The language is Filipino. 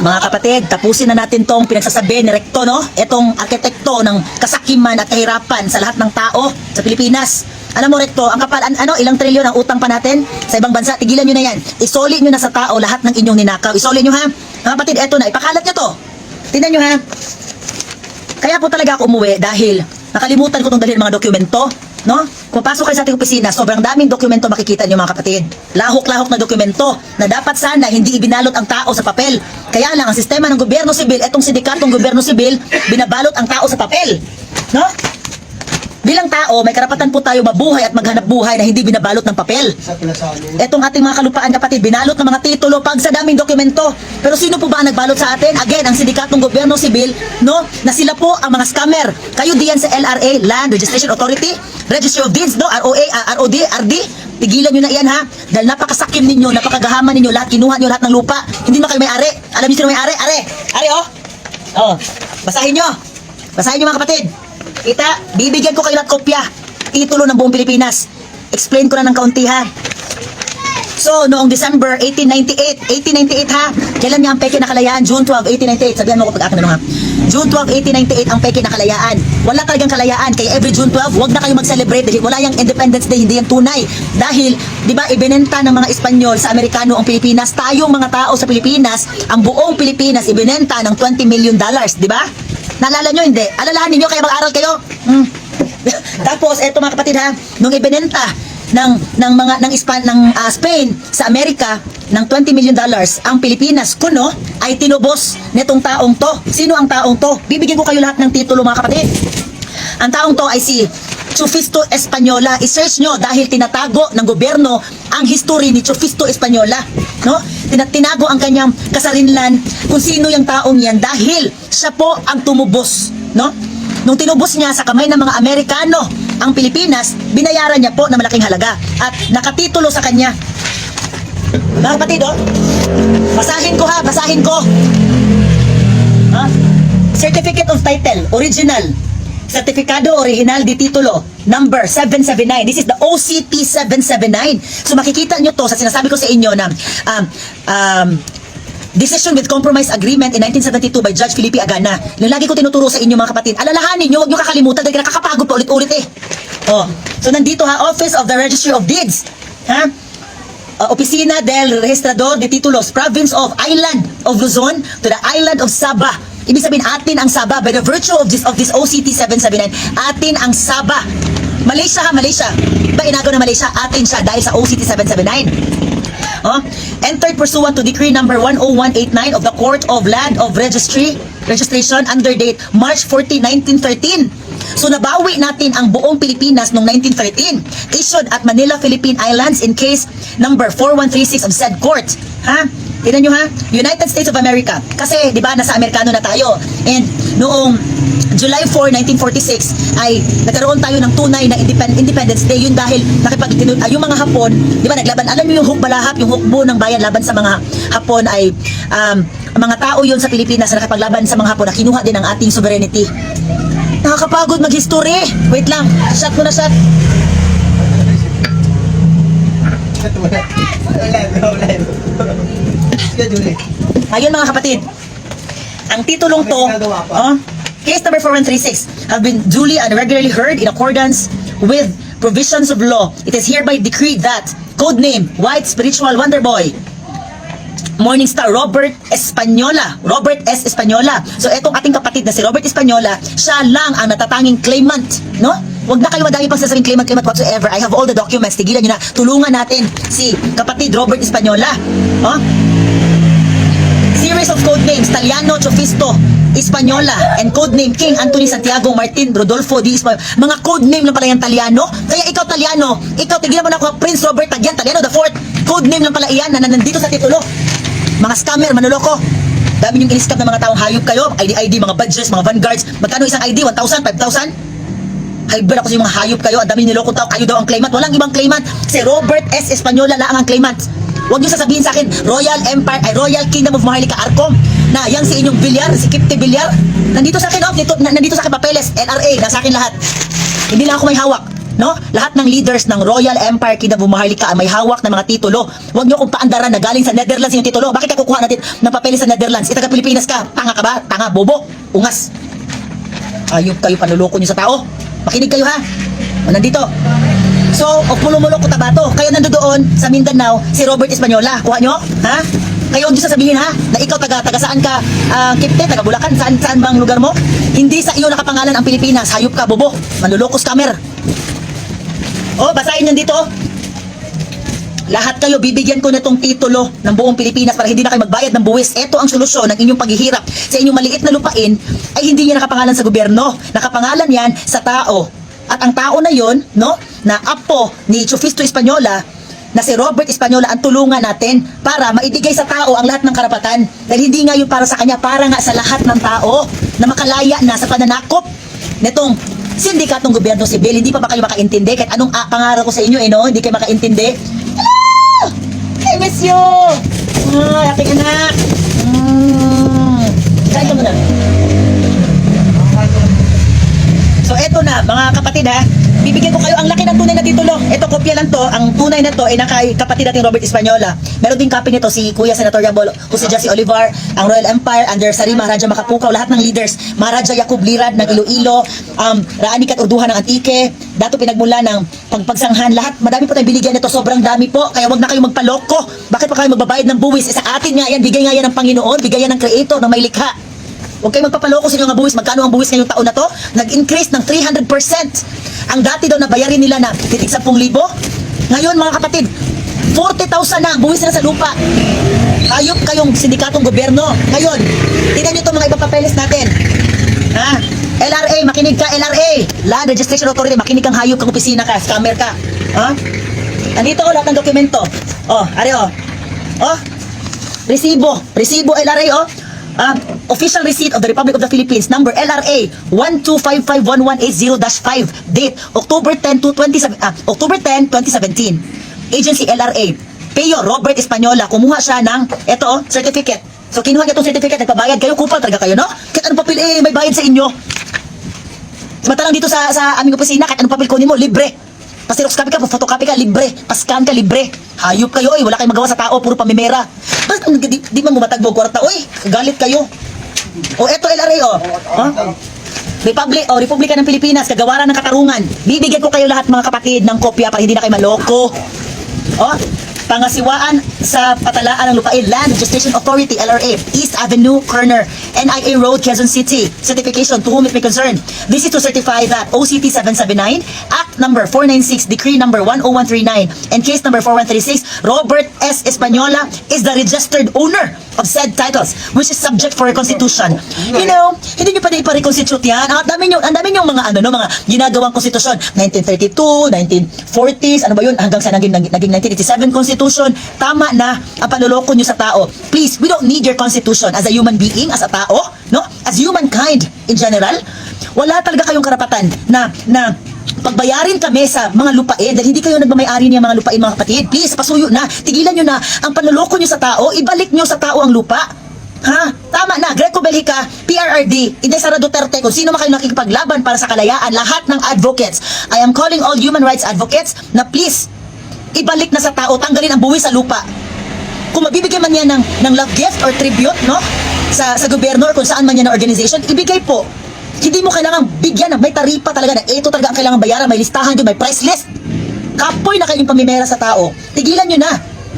Mga kapatid, tapusin na natin tong pinagsasabi ni Recto, no? Itong arkitekto ng kasakiman at kahirapan sa lahat ng tao sa Pilipinas. Alam mo, Recto, ang kapal, ilang trilyon ang utang pa natin sa ibang bansa? Tigilan nyo na yan. Isoli nyo na sa tao lahat ng inyong ninakaw. Isoli nyo, ha? Mga kapatid, eto na, ipakalat nyo to. Tingnan nyo, ha? Kaya po talaga ako umuwi dahil nakalimutan ko itong dalhin mga dokumento, no? Kung pasok kayo sa ating opisina, sobrang daming dokumento makikita niyo mga kapatid. Lahok-lahok na dokumento na dapat sana hindi ibinalot ang tao sa papel. Kaya lang ang sistema ng gobyerno sibil, etong sindikatong gobyerno sibil, binabalot ang tao sa papel, no? Bilang tao, may karapatan po tayo mabuhay at maghanap buhay na hindi binabalot ng papel. Etong ating mga kalupaan, kapatid, binalot ng mga titulo pag sa daming dokumento. Pero sino po ba ang nagbalot sa atin? Again, ang sindikatong gobyerno sibil, no? Na sila po ang mga scammer. Kayo diyan sa LRA, Land Registration Authority, Registry of Deeds, no? ROA, ROD, RD. Tigilan nyo na yan, ha? Dahil napakasakim ninyo, napakagahaman ninyo, lahat, kinuha nyo lahat ng lupa. Hindi na kayo may-ari. Alam niyo sino may-ari? Are, oh. Oh, basahin nyo. Basahin nyo mga kapatid. Kita, bibigyan ko kayo lahat kopya. Titulo ng buong Pilipinas. Explain ko na ng kaunti, ha? So, noong December 1898, ha? Kailan nga ang peke na kalayaan? June 12, 1898. Sabihan mo ko pag akin ha? June 12, 1898 ang peke na kalayaan. Wala talagang kalayaan. Kaya every June 12, wag na kayo mag-celebrate dahil wala yung Independence Day, hindi yung tunay. Dahil, di ba, ibinenta ng mga Espanyol sa Amerikano ang Pilipinas. Tayong mga tao sa Pilipinas, ang buong Pilipinas, ibinenta ng $20 million, di ba? Naalala nyo, hindi? Alalahan ninyo, kaya mag-aral kayo. Tapos, eto mga kapatid ha, nung ibinenta ng Spain sa Amerika ng $20 million ang Pilipinas kuno ay tinubos nitong taong to. Sino ang taong to? Bibigyan ko kayo lahat ng titulo mga kapatid. Ang taong to ay si Chufisto Espanola. I-search nyo dahil tinatago ng gobyerno ang history ni Chufisto Espanola, no? Tinago ang kanyang kasarinlan kung sino yung taong yan dahil siya po ang tumubos, no? Nung tinubos niya sa kamay ng mga Amerikano ang Pilipinas, binayaran niya po ng malaking halaga at nakatitulo sa kanya. Mga kapatid, oh, basahin ko ha, basahin ko. Ha? Certificate of Title, original. Certificado Original de Titulo, number 779. This is the OCT 779. So makikita nyo to sa sinasabi ko sa inyo na Decision with Compromise Agreement in 1972 by Judge Felipe Agana. Yung lagi ko tinuturo sa inyo mga kapatid, alalahanin nyo, huwag nyo kakalimutan dahil nakakapagod pa ulit-ulit eh. Oh. So nandito ha, Office of the Registry of Deeds. Ha? Oficina del Registrador de Titulos, Province of Island of Luzon to the Island of Sabah. Ibig sabihin, atin ang Sabah. By the virtue of this OCT 779, atin ang Sabah. Malaysia ha, Malaysia. Ba inagaw na Malaysia, atin siya dahil sa OCT 779. Entered pursuant to Decree number 10189 of the Court of Land of Registration under date March 14, 1913. So nabawi natin ang buong Pilipinas noong 1913. Issued at Manila, Philippine Islands in case number 4136 of said court. Ha? Tignan nyo ha? United States of America. Kasi, di ba, nasa Amerikano na tayo. And noong July 4, 1946 ay nagkaroon tayo ng tunay na Independence Day. Yun dahil yung mga Hapon, di ba, naglaban. Alam nyo yung hukbalahap, yung hukbo ng bayan laban sa mga Hapon ay mga tao yun sa Pilipinas na nakipaglaban sa mga Hapon na kinuha din ang ating sovereignty. Nakakapagod mag-history. Wait lang. Shot mo na, shot. Ngayon mga kapatid, ang titulong to, case number 4136 have been duly and regularly heard in accordance with provisions of law. It is hereby decreed that codename White Spiritual Wonder Boy Morningstar Robert Espanola. Robert S. Espanola. So etong ating kapatid na si Robert Espanola, siya lang ang natatanging claimant, no? Huwag na kayo madami pang sasabing claimant whatsoever. I have all the documents. Tigilan nyo na. Tulungan natin si kapatid Robert Espanola. Series of code names, Taliano Chufisto Espanola and code name King Anthony Santiago Martin Rodolfo Di Espanola. Mga code name lang pala yung Taliano. Kaya ikaw Taliano, ikaw tigilan mo na ako, Prince Robert Tagyan Taliano the Fourth. Code name lang pala iyan na nandito sa titulo. Mga scammer, manuloko. Dami yung in-scam ng mga taong hayop kayo. ID, mga badges, mga vanguards. Magkano isang ID? 1,000? 5,000? Hybrid ako sa mga hayop kayo. Ang dami niloko tao. Kayo daw ang claimant. Walang ibang claimant. Si Robert S. Espanola lang ang claimant. Huwag nyo sasabihin sa akin, Royal Empire, ay Royal Kingdom of Maharlika Arcom, na yang si inyong Villar, si Kipte Villar. Nandito sa akin, nandito sa akin papeles, LRA, nasa akin lahat. Hindi lang ako may hawak. no? Lahat ng leaders ng Royal Empire Kingdom of Maharlika may hawak ng mga titulo. Huwag nyo kung paandaran na galing sa Netherlands yung titulo. Bakit ka kukuha natin ng papeles sa Netherlands? Taga Pilipinas ka. Tanga ka ba? Tanga, bobo, ungas. Ayop kayo, panluloko nyo sa tao. Makinig kayo ha. O, nandito. So, o pulumulo ko tabato. Kayo nandoon sa Mindanao, si Robert Española. Kuha nyo? Ha? Kayo ang sasabihin ha, na ikaw taga saan ka, Kipte, taga Bulacan, saan bang lugar mo? Hindi sa iyo nakapangalan ang Pilipinas. Hayop ka, bobo. Manluloko scammer. Oh, basahin yan dito. Lahat kayo, bibigyan ko na itong titulo ng buong Pilipinas para hindi na kayo magbayad ng buwis. Ito ang solusyon ng inyong paghihirap. Sa inyong maliit na lupain, ay hindi yan nakapangalan sa gobyerno. Nakapangalan yan sa tao. At ang tao na yon, no, na apo ni Chufisto Española, na si Robert Española, ang tulungan natin para maibigay sa tao ang lahat ng karapatan. Dahil hindi nga yun para sa kanya, para nga sa lahat ng tao na makalaya na sa pananakop nitong sindikatong gobyerno sibil. Hindi pa ba kayo makaintindi? Kahit anong pangarap ko sa inyo, no? Hindi kayo makaintindi. Hello! I miss you! Aking anak! Kain ka muna. So eto na mga kapatid ha, bibigyan ko kayo ang laki ng tunay na titulo. Ito kopya lang to, ang tunay na to ay nakay kapatid nating Robert Española. Meron din copy nito si Kuya Senator Yabol, Jose Jesse Olivar, ang Royal Empire under Sari Maharaja Makapukaw, lahat ng leaders, Maharaja Yaqub Lirad ng Iloilo, Raani Kat Urduhan ng Antique, Dato Pinagmula ng Pagpagsanghan, lahat, madami po tayong binigyan nito, sobrang dami po, kaya wag na kayo magpaloko. Bakit pa kayo magbabayad ng buwis? Sa atin nga yan, bigay nga yan ng Panginoon, bigay yan ng Creator, ng may likha. Huwag kayo magpapaloko sa inyong buwis. Magkano ang buwis ngayong taon na to? Nag-increase ng 300%. Ang dati daw na bayarin nila na titig 10,000. Ngayon mga kapatid, 40,000 na ang buwis na sa lupa. Hayop kayong sindikatong gobyerno. Ngayon, tingnan nyo itong mga ibang papeles natin. Ha? LRA, makinig ka, LRA. Land Registration Authority, makinig kang hayop kang opisina ka, scammer ka. Ha? Andito lahat ng dokumento. Oh, are oh. Oh, resibo LRA oh. Official receipt of the Republic of the Philippines, number LRA 1255180-5, date October 10, 2017. Agency LRA. Payo Robert Española, kumuha siya ng eto, certificate. So kinuha niya itong certificate, nagpabayad kayo, kupal talaga kayo, no? Kahit anong papel, may bayad sa inyo. Samantalang dito sa aming opisina, kahit anong papel kunin mo, libre. Pasirox copy ka, photocopy ka, libre. Pascan ka, libre. Hayop kayo, wala kayong magawa sa tao, puro pamimera. Di man bumatagbo kwarta, galit kayo. O eto LRA, Republika ng Pilipinas, kagawaran ng katarungan. Bibigyan ko kayo lahat mga kapatid ng kopya para hindi na kayo maloko. Pangasiwaan sa patalaan ng lupain, Land Registration Authority, LRA, East Avenue, Corner, NIA Road, Quezon City. Certification to whom it may concern. This is to certify that OCT 779, Act number 496, Decree number 10139, and case number 4136, Robert S. Española is the registered owner of said titles, which is subject for reconstitution. You know, hindi nyo pa na ipa-reconstitute yan. Ang dami nyo mga mga ginagawang konstitusyon. 1932, 1940s, ano ba yun? Hanggang sa naging 1987 constitution. Tama na ang panloloko nyo sa tao. Please, we don't need your constitution as a human being, as a tao, no? As humankind in general. Wala talaga kayong karapatan na pagbayarin kami sa mga lupain dahil hindi kayo nagmamayari niya mga lupain mga kapatid. Please, pasuyo na. Tigilan nyo na ang panloloko nyo sa tao. Ibalik nyo sa tao ang lupa. Ha? Tama na. Greco Belgica, PRRD, Inday Sara Duterte, kung sino man kayo nakikipaglaban para sa kalayaan, lahat ng advocates. I am calling all human rights advocates na please, ibalik na sa tao, tanggalin ang buwis sa lupa. Kung mabibigyan man yan ng love gift or tribute, no? Sa gobyerno or kung saan man yan na organization, ibigay po. Hindi mo kailangang bigyan ng may taripa talaga na ito talaga ang kailangan bayaran, may listahan yun, may price list. Kapoy na kayong pamimera sa tao. Tigilan nyo na.